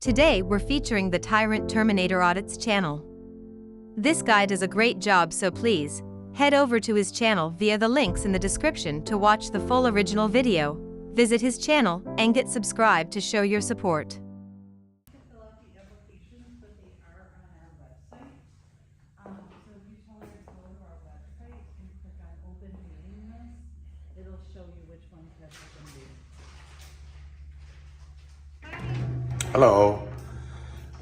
Today we're featuring the Tyrant Terminator Audits channel. This guy does a great job, so please, head over to his channel via the links in the description to watch the full original video. Visit his channel and get subscribed to show your support. Fill out the applications, but they are on our website. So if you tell her to go to our website and click on open meeting list, it'll show you which ones have been viewed. Hello.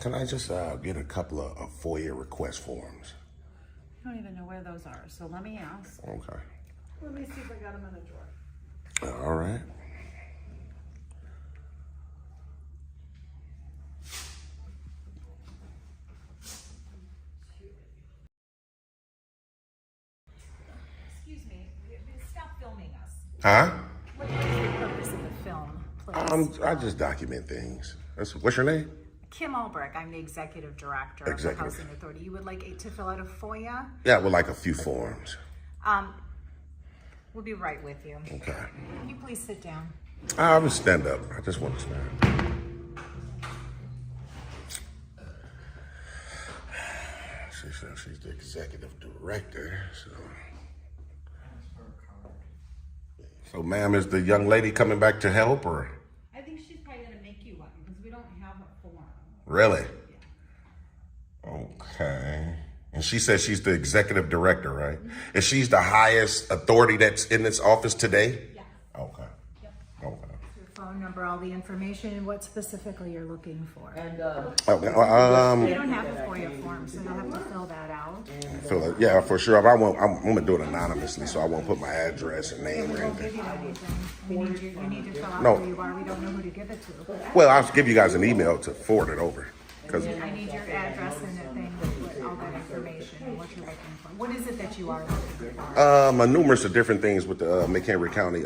Can I just get a couple of FOIA request forms? I don't even know where those are, so let me ask. Okay. Let me see if I got them in a drawer. All right. Excuse me, stop filming us. Huh? What is the purpose of the film, please? I just document things. What's your name? Kim Ulbrich, I'm the Executive Director of the Executive. Housing Authority. You would like to fill out a FOIA? Yeah, well, like a few forms. We'll be right with you. Okay. Can you please sit down? I will stand up. I just want to stand. She said she's the executive director, so ma'am, is the young lady coming back to help, or? I think she's probably gonna make you one because we don't have a form. Really? Okay. And she says she's the executive director, right? And she's the highest authority that's in this office today? Yes. Okay. Yep. Okay. Your phone number, all the information, and what specifically you're looking for. Okay. You don't have a FOIA form, so you'll have to fill that out. Yeah, for sure. But I'm gonna do it anonymously, so I won't put my address and name or We won't give anything. you anything. You need to fill out No. who you are. We don't know who to give it to. Well, I'll give you guys an email to forward it over. I need your address and the thing with all that information and what you're looking for. What is it that you are looking for? A numerous of different things with the McHenry County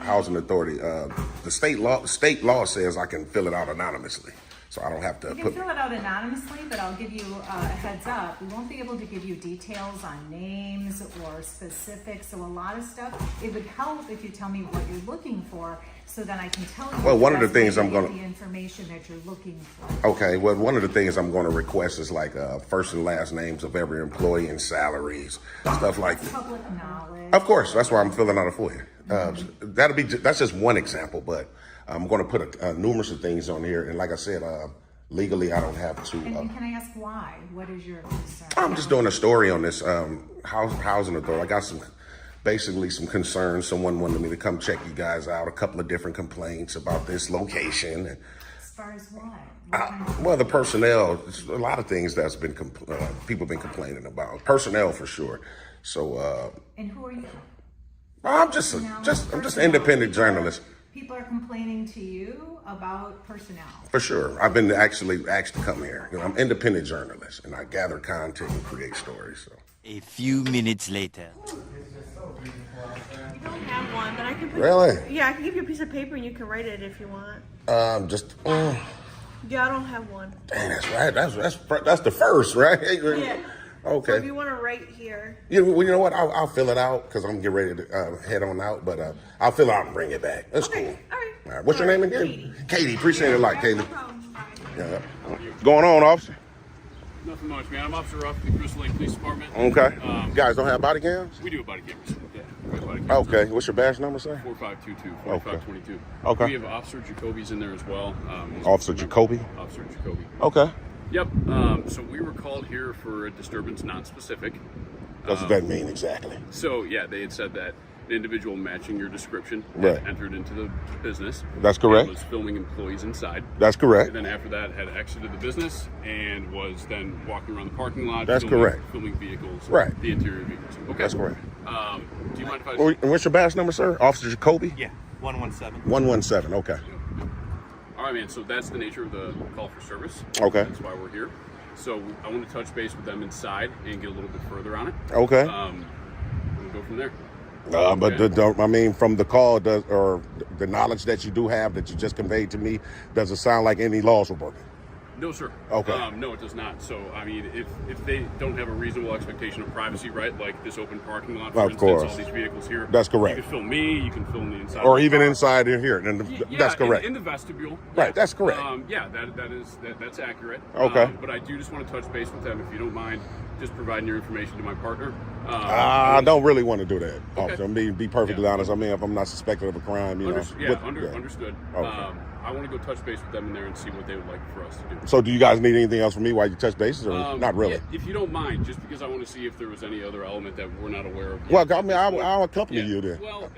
Housing Authority. The state law says I can fill it out anonymously, so I don't have to You can put. fill it out anonymously, but I'll give you a heads up. We won't be able to give you details on names or specifics. So a lot of stuff, it would help if you tell me what you're looking for, so then I can tell you. Well, one of the best way things to I'm get gonna- the information that you're looking for. Okay, well, one of the things I'm going to request is like first and last names of every employee and salaries, stuff like that. Public knowledge. Of course, that's why I'm filling out a FOIA. That's just one example, but I'm going to put numerous of things on here. And like I said, legally, I don't have to. And can I ask why? What is your concern? I'm just doing a story on this housing authority. I got basically some concerns. Someone wanted me to come check you guys out. A couple of different complaints about this location. And, As far as what? What kind of- well, the personnel, there's a lot of things that's been people been complaining about. Personnel for sure. So And who are you? I'm just an independent journalist. People are complaining to you about personnel. For sure. I've been actually asked to come here. You know, I'm an independent journalist, and I gather content and create stories. So. A few minutes later. I don't have one, but I can put, Really? yeah, I can give you a piece of paper and you can write it if you want. Yeah, I don't have one. Dang, that's right. That's the first, right? Yeah. So Okay. if you want to write here. You know what? I'll fill it out because I'm getting ready to head on out. But I'll fill it out and bring it back. That's Okay, cool. all right. All right. What's your name again? Katie. Appreciate it a lot, Katie. No problem. Bye. Yeah. Going on, officer? Nothing much, man. I'm Officer Ruff, the Crystal Lake Police Department. Okay. You guys don't have body cams? We do have body cameras. Yeah, we have body cameras. Okay. What's your badge number, sir? 4522, 4522. Okay. We have Officer Jacoby's in there as well. Officer Jacoby. Officer Jacoby. Okay. Yep. So we were called here for a disturbance non-specific. What does that mean exactly? So, yeah, they had said that an individual matching your description Right. had entered into the business. That's correct. And was filming employees inside. That's correct. And then after that had exited the business and was then walking around the parking lot. That's correct. Filming vehicles. Right. The interior vehicles. Okay. That's correct. Do you mind if I... And what's your badge number, sir? Officer Jacoby? Yeah, 117. 117. Okay. All right, man. So that's the nature of the call for service. Okay. That's why we're here. So I want to touch base with them inside and get a little bit further on it. Okay. We'll go from there. But I mean, from the call, or the knowledge that you do have that you just conveyed to me, does it sound like any laws were broken? No, sir. Okay. No, it does not. So, I mean, if they don't have a reasonable expectation of privacy, right, like this open parking lot, for Of instance, course. all these vehicles here. That's correct. You can film me, you can film the inside. Or of the even car. inside in here. And Yeah, that's correct. In the vestibule. Right, that's correct. Yeah, that's accurate. Okay. But I do just want to touch base with them, if you don't mind, just providing your information to my partner. I don't really want to do that, Okay. officer. Be perfectly Yeah. honest. I mean, if I'm not suspected of a crime, you know. Understood. Okay. I want to go touch base with them in there and see what they would like for us to do. So do you guys need anything else from me while you touch bases, or not really? Yeah, if you don't mind, just because I want to see if there was any other element that we're not aware of. Well, I mean, I'll accompany you then. Well,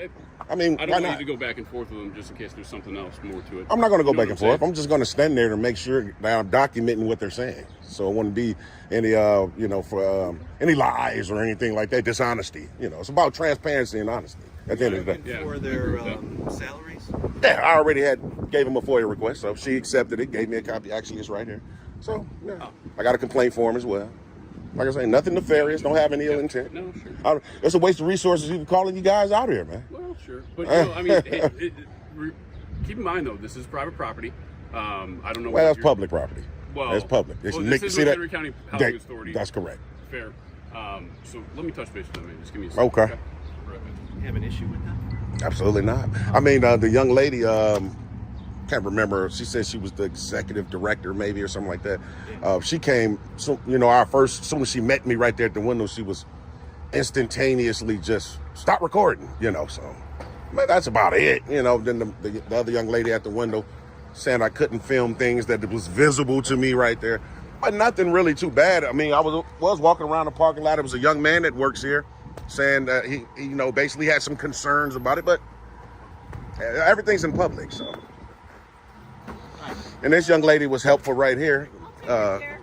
I mean, I why don't not? need to go back and forth with them just in case there's something else more to it. I'm not going to go You know back and what I'm forth. saying? I'm just going to stand there to make sure that I'm documenting what they're saying. So it wouldn't be any, for any lies or anything like that, dishonesty. It's about transparency and honesty at the end of the day. Yeah. For their salaries? Yeah, I already gave him a FOIA request, so she accepted it, gave me a copy. Actually, it's right here. So, yeah, I got a complaint form as well. Like I say, nothing nefarious, don't have any ill intent. No, sure. It's a waste of resources even calling you guys out here, man. Well, sure. But, I mean, keep in mind, though, this is private property. I don't know. Well, what that's public property. Well, It's public. This is see that? Henry County Housing Authority. That's correct. Fair. So let me touch base with them, man. Just give me a Okay. second. You have an issue with that? Absolutely not. I mean, the young lady, can't remember. She said she was the executive director, maybe, or something like that. She came, so as soon as she met me right there at the window, she was instantaneously just stop recording. So man, that's about it. Then the other young lady at the window saying I couldn't film things that was visible to me right there, but nothing really too bad. I mean, I was walking around the parking lot. It was a young man that works here, saying that he basically had some concerns about it, but everything's in public, so. And this young lady was helpful right here,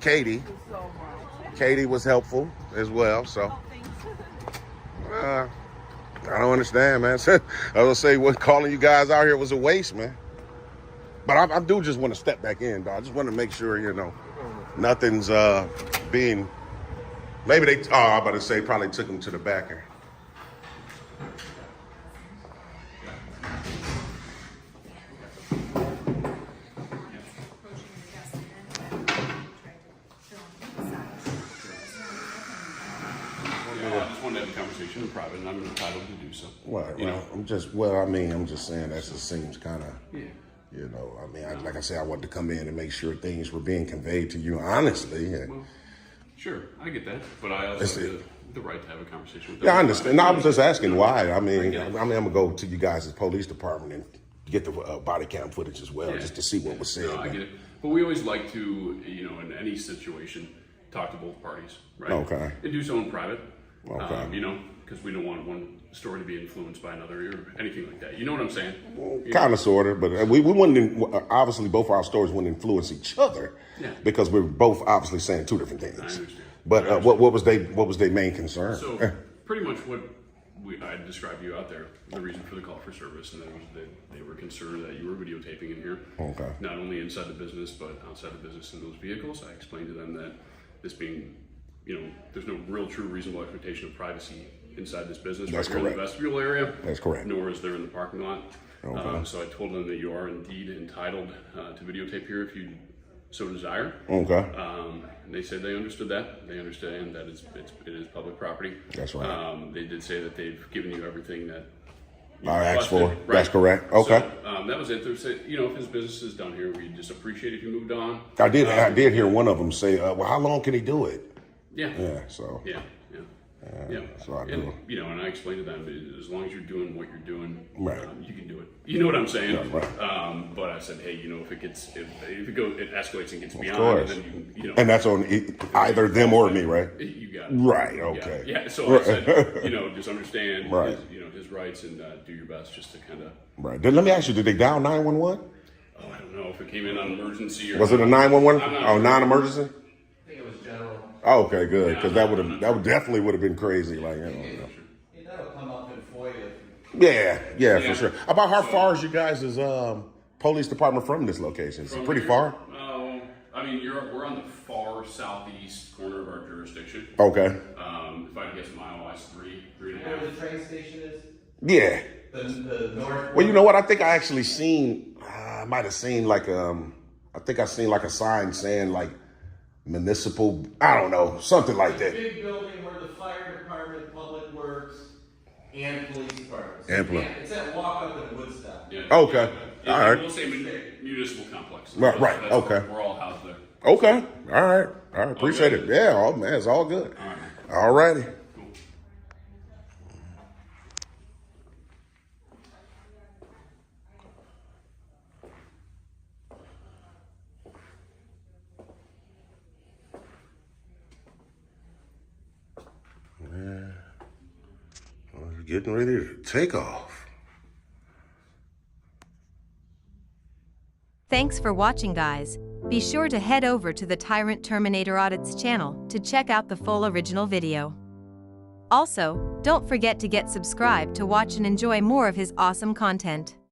Katie. Katie was helpful as well, so. I don't understand, man. I was say what calling you guys out here was a waste, man. But I do just want to step back in, dog. I just want to make sure, nothing's being. Maybe they. Oh, I'm about to say probably took him to the backer. I just wanted to have a conversation in private, and I'm entitled to do so. Right. You know? I'm just saying that just seems kind of. Yeah. Like I said, I wanted to come in and make sure things were being conveyed to you honestly. Well, sure, I get that, but I also have the right to have a conversation with them. Yeah, I understand. No, I was just asking why. I'm gonna go to you guys' police department and get the body cam footage as well, just to see what was said. No, I get it. But we always like to, in any situation, talk to both parties, right? Okay. And do so in private. Okay. Because we don't want one story to be influenced by another or anything like that. You know what I'm saying? Kind of, sort of, but we wouldn't. Obviously, both our stories wouldn't influence each other, because we're both obviously saying two different things. I understand. But what was their main concern? So pretty much what I described to you out there, the reason for the call for service, and that was that they were concerned that you were videotaping in here. Okay. Not only inside the business, but outside the business in those vehicles. I explained to them that this being, there's no real true reasonable expectation of privacy inside this business. That's right here in correct. the vestibule area. That's correct. Nor is there in the parking lot. Okay. So I told them that you are indeed entitled to videotape here if you so desire. Okay. And they said they understood that. They understand that it is public property. That's right. They did say that they've given you everything that you I asked for. requested. Right. That's correct. Okay. So, that was it. They said, if his business is done here, we'd just appreciate if you moved on. I did hear one of them say, "Well, how long can he do it?" Yeah. Yeah. So. Yeah. So I and, do. and I explained to them, as long as you're doing what you're doing, Right. You can do it. You know what I'm saying? Yeah, right. But I said, hey, if it escapes and gets beyond, course. then you And that's on either them or me, right? You got it. Right. You got Okay. it. Yeah. So I said, just understand, Right. his rights and do your best just to kind of. Right. Then let me ask you: did they dial 911? Oh, I don't know if it came in on emergency or. Was it a 911? I'm not Oh, sure. non-emergency. I think it was general. Oh, okay, good. Because that would definitely would have been crazy. Like, That'll come up in FOIA. Yeah, for sure. About how far is you guys' police department from this location? Is it pretty far? Oh, I mean, we're on the far southeast corner of our jurisdiction. Okay. If I guess mile-wise, 3.5. Where the train station is? Yeah. The north. Well, you know what? I think I actually seen. I might have seen like I think I seen like a sign saying like municipal, I don't know, something like It's a that. big building where the fire department, public works, and police departments. And police. It's that walk up in Woodstock. Yeah. Okay. Yeah, All yeah, right. We'll say municipal complex. Right, right, That's okay. where we're all housed there. Okay. All right. All right. Appreciate good? it. Yeah. Oh man, it's all good. All right. All righty. Cool. We're getting ready to take off. Thanks for watching, guys. Be sure to head over to the Tyrant Terminator Audits channel to check out the full original video. Also, don't forget to get subscribed to watch and enjoy more of his awesome content.